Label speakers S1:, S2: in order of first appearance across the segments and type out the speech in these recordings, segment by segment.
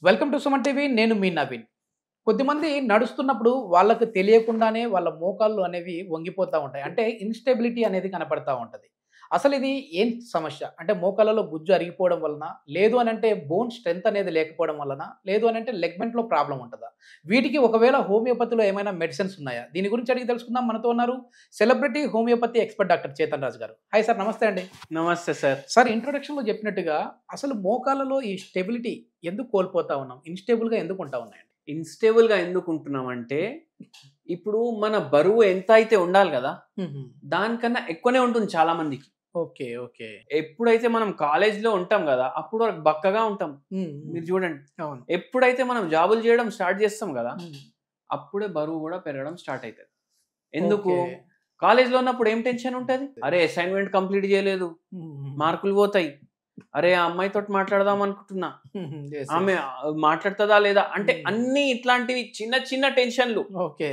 S1: Welcome to Suman TV. నేను మీ నవీన్. కొద్దిమంది నడుస్తున్నప్పుడు వాళ్ళకి తెలియకుండానే వాళ్ళ మోకాళ్ళు అనేవి వంగిపోతా ఉంటాయి. అంటే ఇన్‌స్టెబిలిటీ అనేది కనపడతా ఉంటది. అసలు ఇది ఏం సమస్య? అంటే మోకాళ్ళలో గుజ్జు అరిగిపోవడం వలన, లేదు అనంటే బోన్ స్ట్రెంత్ అనేది లేకపోవడం వలన, లేదు అనంటే లెగ్‌మెంట్‌లో ప్రాబ్లమ్ ఉంటదా? వీటికి ఒకవేళ హోమియోపతిలో ఏమైనా మెడిసిన్స్ ఉన్నాయా? దీని గురించి అడిగి తెలుసుకుందాం. మనతో ఉన్నారు celebrity homeopathy expert doctor Chetan Raju garu. Hi sir, నమస్తే అండి.
S2: నమస్తే సార్.
S1: సార్, ఇంట్రొడక్షన్‌లో చెప్పినట్టుగా అసలు మోకాళ్ళలో ఈ స్టెబిలిటీ ఎందుకు కోల్పోతా ఉన్నాం? ఇన్‌స్టేబుల్‌గా ఎందుకు ఉంటా ఉన్నాయండి?
S2: ఇన్‌స్టేబుల్‌గా ఎందుకుంటున్నామంటే, ఇప్పుడు మన బరువు ఎంత అయితే ఉండాలి గదా! దానికన్నా ఎక్కువనే ఉంటుంది చాలా మందికి.
S1: ఓకే. ఓకే.
S2: ఎప్పుడైతే మనం కాలేజ్‌లో ఉంటాం గదా! అప్పుడు వరకు బక్కగా ఉంటాం. మీరు చూడండి.
S1: అవును.
S2: ఎప్పుడైతే మనం జాబులు చేయడం స్టార్ట్ చేస్తాం గదా!
S1: హ్మ్.
S2: అప్పుడే బరువు గూడా పెరగడం స్టార్ట్ అయితది. ఎందుకు?
S1: ఓకే.
S2: కాలేజ్‌లో ఉన్నప్పుడు ఏం టెన్షన్ ఉంటది? అరే! అసైన్‌మెంట్ కంప్లీట్ చేయలేదు. మార్కులు పోతాయి. అరే! ఆ అమ్మాయితోటి మాట్లాడదాం అనుకుంటున్నా.
S1: యెస్.
S2: ఆమె మాట్లాడుతదా లేదా? అంటే
S1: హ్మ్.
S2: అన్నీ ఇట్లాంటివి చిన్న చిన్న టెన్షన్‌లు.
S1: ఓకే.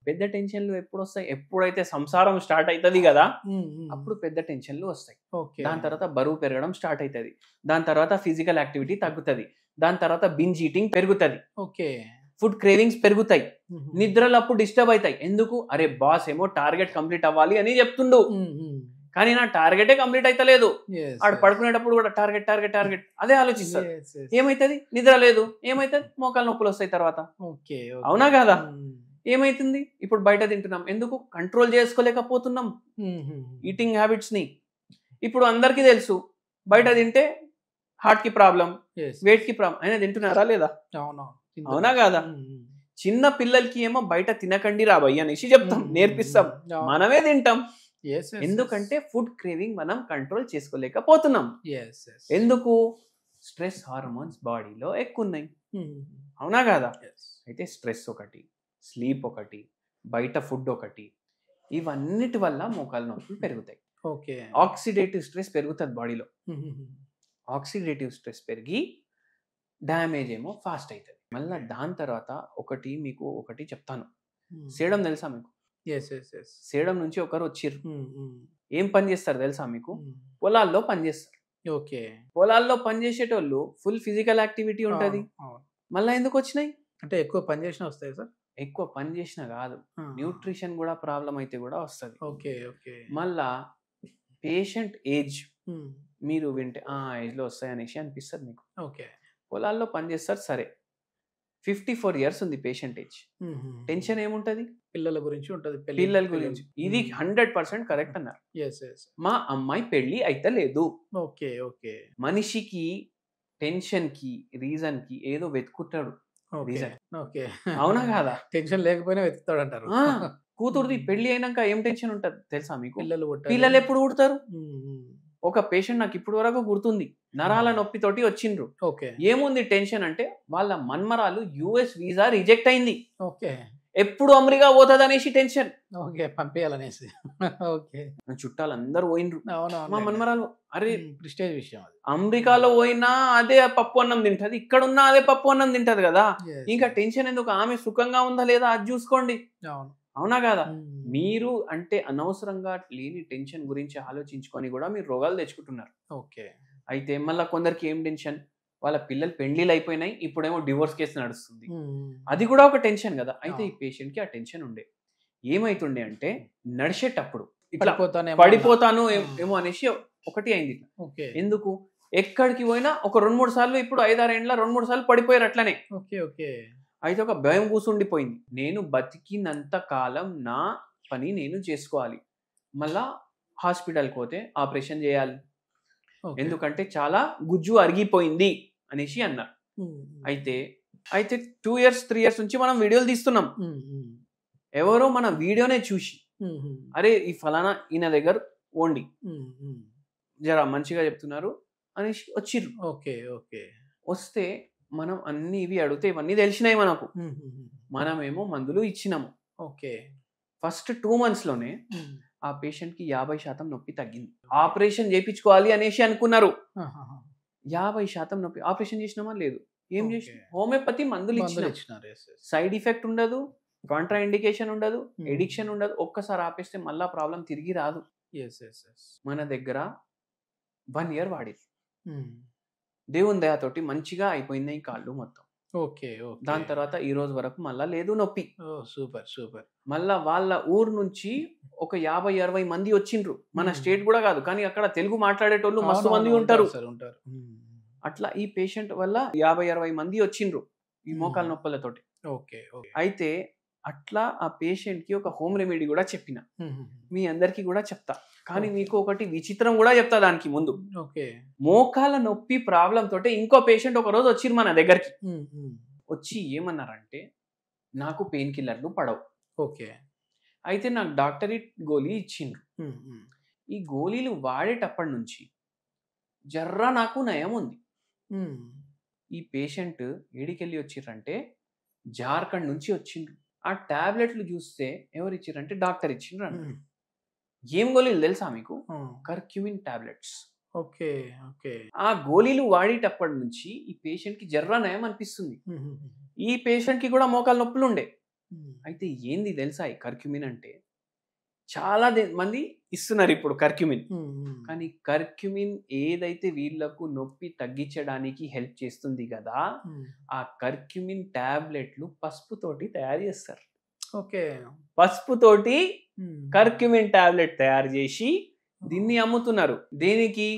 S2: పెద్ద టెన్షన్‌లు ఎప్పుడొస్తాయి? ఎప్పుడైతే సంసారం స్టార్ట్ అయితది గదా!
S1: హ్మ్.
S2: అప్పుడు పెద్ద టెన్షన్‌లు వస్తాయి.
S1: ఓకే.
S2: దాని తర్వాత బరువు పెరగడం స్టార్ట్ అయితది. దాని తర్వాత ఫిజికల్ యాక్టివిటీ తగ్గుతది. దాని తర్వాత బింజ్ ఈటింగ్ పెరుగుతది.
S1: ఓకే.
S2: ఫుడ్ క్రేవింగ్స్ పెరుగుతాయి. నిద్రలు అప్పుడు డిస్టర్బ్ అయితాయి. ఎందుకు? అరే బాస్ ఏమో టార్గెట్ కంప్లీట్ అవ్వాలి అని చెప్తుండు. కానీ నా టార్గెటే కంప్లీట్ అయితలేదు. ఆడు పడుకునేటప్పుడు కూడా టార్గెట్ టార్గెట్ టార్గెట్ అదే ఆలోచిస్తాడు. ఏమైతది? నిద్ర లేదు. ఏమైతది? మోకాలు నొప్పులు వస్తాయి తర్వాత.
S1: ఓకే.
S2: అవునా కాదా? ఏమైతుంది? ఇప్పుడు బయట తింటున్నాం. ఎందుకు? కంట్రోల్ చేసుకోలేకపోతున్నాం ఈటింగ్ హ్యాబిట్స్ ని. ఇప్పుడు అందరికీ తెలుసు బయట తింటే హార్ట్ కి ప్రాబ్లం, వెయిట్ కి ప్రాబ్లం. అయినా తింటున్నారా లేదా? అవునా కాదా? చిన్న పిల్లలకి ఏమో బయట తినకండి రా భయ్ అనేసి చెప్తాం, నేర్పిస్తాం. మనమే తింటాం. ఎందుకంటే ఫుడ్ క్రేవింగ్ మనం కంట్రోల్ చేసుకోలేకపోతున్నాం. ఎందుకు? స్ట్రెస్ హార్మోన్స్ బాడీలో ఎక్కువ ఉన్నాయి. అవునా కాదా? అయితే స్ట్రెస్ ఒకటి, స్లీప్ ఒకటి, బయట ఫుడ్ ఒకటి, ఇవన్నిటి వల్ల మోకాలు నొప్పులు పెరుగుతాయి.
S1: ఓకే.
S2: ఆక్సిడేటివ్ స్ట్రెస్ పెరుగుతుంది బాడీలో. ఆక్సిడేటివ్ స్ట్రెస్ పెరిగి డ్యామేజ్ ఏమో ఫాస్ట్ అవుతుంది. మళ్ళీ దాని తర్వాత మీకు ఒకటి చెప్తాను. సేడం తెలుసా మీకు? సేడం నుంచి ఒకరు వచ్చిర్రు. ఏం పని చేస్తారు తెలుసా మీకు? పొలాల్లో పని చేస్తారు.
S1: ఓకే.
S2: పొలాల్లో పని చేసేటోళ్ళు ఫుల్ ఫిజికల్ యాక్టివిటీ ఉంటది. మళ్ళీ ఎందుకు వచ్చినాయి?
S1: అంటే ఎక్కువ పని చేసినా వస్తాయి సార్?
S2: ఎక్కువ పని చేసినా కాదు, న్యూట్రిషన్ కూడా ప్రాబ్లం అయితే కూడా వస్తుంది.
S1: ఓకే. ఓకే.
S2: మళ్ళా పేషెంట్ ఏజ్ మీరు వింటే ఆ ఏజ్లో వస్తాయి అనేసి అనిపిస్తుంది మీకు.
S1: ఓకే.
S2: పొలాల్లో పని చేస్తారు సరే, 54 years ఉంది పేషెంట్ ఏజ్. టెన్షన్ ఏముంటది?
S1: పిల్లల గురించి ఉంటది.
S2: పిల్లల గురించి. ఇది 100% కరెక్ట్ అన్నారు. మా అమ్మాయి పెళ్లి అయితే లేదు.
S1: ఓకే. ఓకే.
S2: మనిషికి టెన్షన్ కి రీజన్ కి ఏదో వెతుకుతాడు రీజన్.
S1: ఓకే.
S2: అవునా కాదా?
S1: టెన్షన్ లేకపోయినా వెతుకుతాడు అంటారు.
S2: కూతురుది పెళ్లి అయినాక ఏం టెన్షన్ ఉంటది తెలుసా మీకు?
S1: పిల్లలు
S2: పిల్లలు ఎప్పుడు పుడతారు? ఒక పేషెంట్ నాకు ఇప్పుడు వరకు గుర్తుంది, నరాల నొప్పితోటి వచ్చిండ్రు.
S1: ఓకే.
S2: ఏముంది టెన్షన్ అంటే వాళ్ళ మన్మరాలు యుఎస్ వీసా రిజెక్ట్ అయింది.
S1: ఓకే.
S2: ఎప్పుడు అమెరికా పోతుంది అనేసి టెన్షన్.
S1: ఓకే. పంపించాలనేసి. ఓకే.
S2: చుట్టాలు అందరూ పోయినరు. మా మన్మరాలు అరే
S1: ప్రిస్టేజ్ విషయం అది.
S2: అమెరికాలో పోయినా అదే పప్పు అన్నం తింటది, ఇక్కడ ఉన్న అదే పప్పు అన్నం తింటది కదా. ఇంకా టెన్షన్ ఎందుకు? ఆమె సుఖంగా ఉందా లేదా అది చూసుకోండి. అవునా కాదా? మీరు అంటే అనవసరంగా లేని టెన్షన్ గురించి ఆలోచించుకొని కూడా మీరు రోగాలు తెచ్చుకుంటున్నారు.
S1: ఓకే.
S2: అయితే మళ్ళీ కొందరికి ఏం టెన్షన్? వాళ్ళ పిల్లలు పెళ్లిళ్ళు అయిపోయినాయి, ఇప్పుడేమో డివోర్స్ కేసు నడుస్తుంది. అది కూడా ఒక టెన్షన్ కదా. అయితే ఈ పేషెంట్ కి ఆ టెన్షన్ ఉండే. ఏమైతుండే అంటే నడిచేటప్పుడు ఇట్లా పడిపోతాను ఏమో అనేసి ఒకటి అయింది. ఎందుకు? ఎక్కడికి పోయినా ఒక 2-3 సార్లు, ఇప్పుడు 5-6 ఏళ్ళ 2-3 సార్లు పడిపోయారు అట్లనే. అయితే ఒక భయం కూసుండిపోయింది. నేను బతికినంత కాలం నా పని నేను చేసుకోవాలి, మళ్ళా హాస్పిటల్కి పోతే ఆపరేషన్ చేయాలి, ఎందుకంటే చాలా గుజ్జు అరిగిపోయింది అనేసి అన్నారు. అయితే 2 years 3 years నుంచి మనం వీడియోలు తీస్తున్నాం. ఎవరో మన వీడియోనే చూసి అరే ఈ ఫలానా ఈయన దగ్గర ఓండి, జరా మంచిగా చెప్తున్నారు అనేసి వచ్చిర్రు.
S1: ఓకే. ఓకే.
S2: వస్తే మనం అన్ని ఇవి అడిగితే ఇవన్నీ తెలిసినాయి మనకు. మనమేమో మందులు ఇచ్చినాము.
S1: ఓకే.
S2: ఫస్ట్ 2 months లోనే ఆ పేషెంట్ కి 50% నొప్పి తగ్గింది. ఆపరేషన్ చేయించుకోవాలి అనేసి అనుకున్నారు. 50% నొప్పి. ఆపరేషన్ చేసినామా? లేదు. ఏం చేసిన? హోమియోపతి మందులు ఇచ్చినారు. సైడ్ ఎఫెక్ట్ ఉండదు, కాంట్రా ఇండికేషన్ ఉండదు, ఎడిక్షన్ ఉండదు. ఒక్కసారి ఆపేస్తే మళ్ళా ప్రాబ్లం తిరిగి రాదు. మన దగ్గర 1 year వాడి దేవుని దయతోటి మంచిగా అయిపోయింది ఈ కాళ్ళు మొత్తం.
S1: ఓకే. ఓకే.
S2: దాని తర్వాత ఈ రోజు వరకు మళ్ళా లేదు నొప్పి.
S1: ఓహ్! సూపర్. సూపర్.
S2: మళ్ళా వాళ్ళ ఊరు నుంచి ఒక 50-60 మంది వచ్చిండ్రు. మన
S1: హ్మ్.
S2: స్టేట్ కూడా కాదు, కానీ అక్కడ తెలుగు మాట్లాడేటోళ్ళు మస్తు మంది
S1: అవునవును.
S2: ఉంటారు.
S1: సార్ ఉంటారు. హ్మ్.
S2: అట్లా ఈ పేషెంట్ వల్ల 50-60 మంది వచ్చిండ్రు ఈ మోకాల నొప్పులతోటి.
S1: ఓకే. ఓకే.
S2: అయితే అట్లా ఆ పేషెంట్ కి ఒక హోమ్ రెమెడీ కూడా చెప్పిన,
S1: హుహు.
S2: మీ అందరికి కూడా చెప్తా. కానీ
S1: ఓకే.
S2: మీకు ఒకటి విచిత్రం కూడా చెప్తా దానికి ముందు.
S1: ఓకే.
S2: మోకాల నొప్పి ప్రాబ్లం తోటే ఇంకో పేషెంట్ ఒక రోజు వచ్చిర్రు మన దగ్గరికి.
S1: హ్మ్. హ్మ్.
S2: వచ్చి ఏమన్నారంటే, నాకు పెయిన్ కిల్లర్లు పడవు,
S1: ఓకే.
S2: అయితే నాకు డాక్టరీ గోళీ ఇచ్చిండ్రు.
S1: హ్మ్. హ్మ్.
S2: ఈ గోళీలు వాడేటప్పటి నుంచి జర్రా నాకు నయం ఉంది.
S1: హ్మ్.
S2: ఈ పేషెంట్ ఏడికెళ్ళి వచ్చిర్రంటే జార్ఖండ్ నుంచి వచ్చిండ్రు. ఆ టాబ్లెట్లు చూస్తే ఎవరు ఇచ్చిర్రంటే డాక్టర్ ఇచ్చిండ్రు అన్న.
S1: హ్మ్.
S2: ఏం గోళీలు తెలుసా మీకు?
S1: హ్మ్.
S2: Curcumin tablets.
S1: ఓకే. ఓకే.
S2: ఆ గోళీలు వాడేటప్పటి నుంచి ఈ పేషెంట్ కి జర్రా నయం అనిపిస్తుంది.
S1: హుహుహు.
S2: ఈ పేషెంట్ కి కూడా మోకాలు నొప్పులు ఉండే.
S1: హ్మ్.
S2: అయితే ఏంది తెలుసా ఈ కర్క్యూమిన్ అంటే? చాలా మంది ఇస్తున్నారు ఇప్పుడు కర్క్యూమిన్.
S1: హ్మ్. హ్మ్.
S2: కానీ కర్క్యూమిన్ ఏదైతే వీళ్ళకు నొప్పి తగ్గించడానికి హెల్ప్ చేస్తుంది కదా,
S1: హ్మ్.
S2: ఆ కర్క్యూమిన్ టాబ్లెట్లు పసుపుతోటి తయారు చేస్తారు.
S1: ఓకే.
S2: పసుపుతోటి
S1: హ్మ్.
S2: కర్క్యూమిన్ టాబ్లెట్ తయారు చేసి దీన్ని అమ్ముతున్నారు. దేనికి?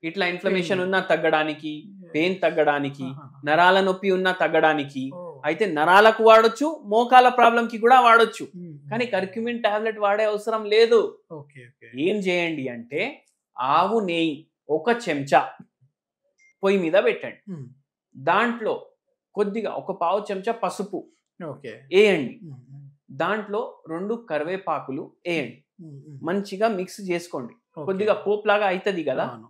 S2: ఇట్లా ఇన్ఫ్లమేషన్ ఉన్నా తగ్గడానికి, పెయిన్ తగ్గడానికి,
S1: ఆహాహా.
S2: నరాల నొప్పి ఉన్నా తగ్గడానికి.
S1: ఓహ్!
S2: అయితే నరాలకు వాడొచ్చు, మోకాల ప్రాబ్లం కి కూడా వాడొచ్చు.
S1: హ్మ్.
S2: కానీ కర్క్యూమిన్ టాబ్లెట్ వాడే అవసరం లేదు.
S1: ఓకే. ఓకే.
S2: ఏం చేయండి అంటే, ఆవు నెయ్యి 1 చెంచా పొయ్యి మీద పెట్టండి.
S1: హ్మ్.
S2: దాంట్లో కొద్దిగా ఒక పావు చెంచా పసుపు
S1: ఓకే.
S2: వేయండి.
S1: హ్మ్. హ్మ్.
S2: దాంట్లో 2 కరివేపాకులు వేయండి.
S1: హ్మ్. హ్మ్.
S2: మంచిగా మిక్స్ చేసుకోండి.
S1: ఓకే.
S2: కొద్దిగా పోపులాగా అవుతుంది కదా,
S1: అవును.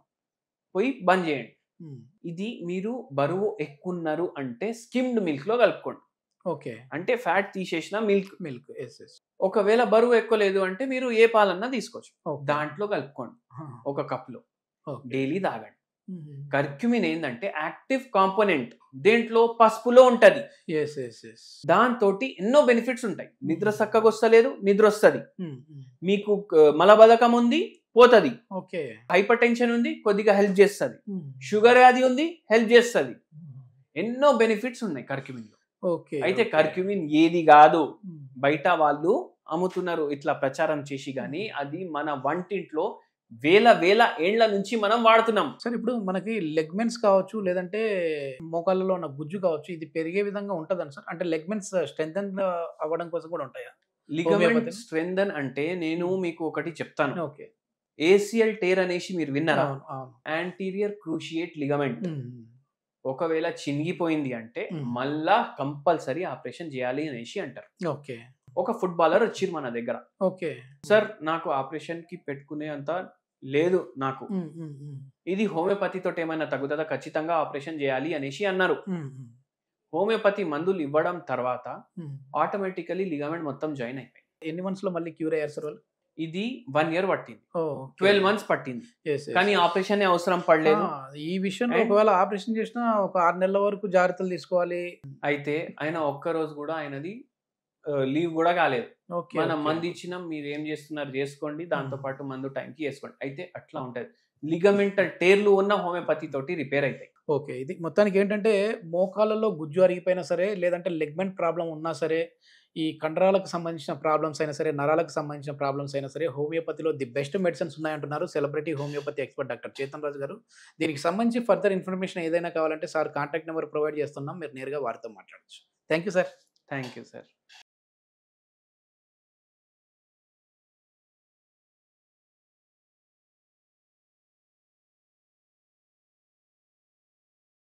S2: పోయి బంద్ చేయండి.
S1: హ్మ్.
S2: ఇది మీరు బరువు ఎక్కున్నారు అంటే స్కిమ్డ్ మిల్క్ లో కలుపుకోండి.
S1: ఓకే.
S2: అంటే ఫ్యాట్ తీసేసిన మిల్క్.
S1: మిల్క్. యెస్. యెస్.
S2: ఒకవేళ బరువు ఎక్కువలేదు అంటే మీరు ఏ పాలన్నా తీసుకోవచ్చు.
S1: ఓకే.
S2: దాంట్లో కలుపుకోండి
S1: ఆ!
S2: 1 కప్లో.
S1: ఓకే.
S2: డైలీ తాగండి.
S1: హుహు.
S2: కర్క్యూమిన్ ఏంటంటే యాక్టివ్ కాంపోనెంట్, దేంట్లో పసుపులో ఉంటది.
S1: యెస్. యెస్. యెస్.
S2: దాంతోటి ఎన్నో బెనిఫిట్స్ ఉంటాయి. నిద్ర చక్కగా వస్తలేదు, నిద్ర వస్తుంది.
S1: హ్మ్. హ్మ్.
S2: మీకు మలబద్ధకం ఉంది, పోతది.
S1: ఓకే.
S2: హైపర్ టెన్షన్ ఉంది, కొద్దిగా హెల్ప్ చేస్తుంది.
S1: హ్మ్.
S2: షుగర్ వ్యాధి ఉంది, హెల్ప్ చేస్తుంది.
S1: హ్మ్.
S2: ఎన్నో బెనిఫిట్స్ ఉన్నాయి కర్క్యూమిన్ లో.
S1: ఓకే.
S2: అయితే
S1: ఓకే.
S2: కర్క్యూమిన్ ఏది కాదు,
S1: హ్మ్.
S2: బయట వాళ్ళు అమ్ముతున్నారు ఇట్లా ప్రచారం చేసి, కానీ అది మన వంటింట్లో వేల ఏండ్ల నుంచి మనం వాడుతున్నాం.
S1: సార్ ఇప్పుడు మనకి లెగ్మెంట్స్ కావచ్చు, లేదంటే మోకాళ్ళలో ఉన్న గుజ్జు కావచ్చు, ఇది పెరిగే విధంగా ఉంటదండి సార్? అంటే లెగ్మెంట్స్ స్ట్రెంథెన్ అవ్వడం కోసం కూడా ఉంటాయా?
S2: Ligament
S1: homeopathy?
S2: స్ట్రెంథన్ అంటే నేను మీకు ఒకటి చెప్తాను.
S1: ఓకే.
S2: ఏసిఎల్ టేర్ అనేసి మీరు విన్నారా?
S1: అవును. అవును.
S2: Anterior cruciate ligament.
S1: హ్మ్. హ్మ్.
S2: ఒకవేళ చినిగిపోయింది అంటే
S1: హ్మ్.
S2: మళ్ళా కంపల్సరీ ఆపరేషన్ చేయాలి అనేసి అంటారు.
S1: ఓకే.
S2: ఒక ఫుట్బాలర్ వచ్చిర్రు మన దగ్గర.
S1: ఓకే.
S2: సార్ నాకు ఆపరేషన్ కి పెట్టుకునే అంత లేదు నాకు,
S1: హ్మ్. హ్మ్. హ్మ్.
S2: ఇది హోమియోపతి తోటి ఏమైనా తగ్గుతుందా, ఖచ్చితంగా ఆపరేషన్ చేయాలి అనేసి అన్నారు.
S1: హ్మ్. హ్మ్.
S2: హోమియోపతి మందులు ఇవ్వడం తర్వాత
S1: హ్మ్.
S2: ఆటోమేటికలీ లిగమెంట్ మొత్తం జాయిన్ అయిపోయింది.
S1: ఎన్ని మంత్స్‌లో మళ్ళీ క్యూర్ అయ్యారు సార్ వాళ్ళు?
S2: ఇది 1 year పట్టింది,
S1: ఓహ్! ఓకే.
S2: 12 months పట్టింది.
S1: యెస్. యెస్.
S2: కానీ
S1: యెస్.
S2: ఆపరేషన్ అవసరం పడలేదు.
S1: ఈ విషయంలో
S2: And-
S1: ఒకవేళ ఆపరేషన్ చేసినా ఒక 6 నెలల వరకు జాగ్రత్తలు తీసుకోవాలి.
S2: అయితే ఆయన ఒక్క రోజు కూడా ఆయనది లీవ్ కూడా కాలేదు.
S1: ఓకే.
S2: మనం
S1: ఓకే.
S2: మందు ఇచ్చినాం, మీరు ఏం చేస్తున్నారు చేసుకోండి, దాంతో
S1: Hmm.
S2: పాటు మందు టైంకి వేసుకోండి. అయితే అట్లా ఉంటది. లిగమెంటల్ టేర్లు ఉన్న హోమియోపతి తోటి రిపేర్ అవుతాయి.
S1: ఓకే. ఇది మొత్తానికి ఏంటంటే మోకాళ్ళలో గుజ్జు అరిగిపోయినా సరే, లేదంటే లెగ్మెంట్ ప్రాబ్లమ్ ఉన్నా సరే, ఈ కండరాలకు సంబంధించిన ప్రాబ్లమ్స్ అయినా సరే, నరాలకు సంబంధించిన ప్రాబ్లమ్స్ అయినా సరే, హోమియోపతిలో ది బెస్ట్ మెడిసిన్స్ ఉన్నాయంటున్నారు celebrity homeopathy expert doctor Chetan Raju garu. దీనికి సంబంధించి ఫర్దర్ ఇన్ఫర్మేషన్ ఏదైనా కావాలంటే సార్ కాంటాక్ట్ నంబర్ ప్రొవైడ్ చేస్తున్నాం. మీరు నేరుగా వారితో మాట్లాడొచ్చు. Thank you sir.
S2: Thank you sir.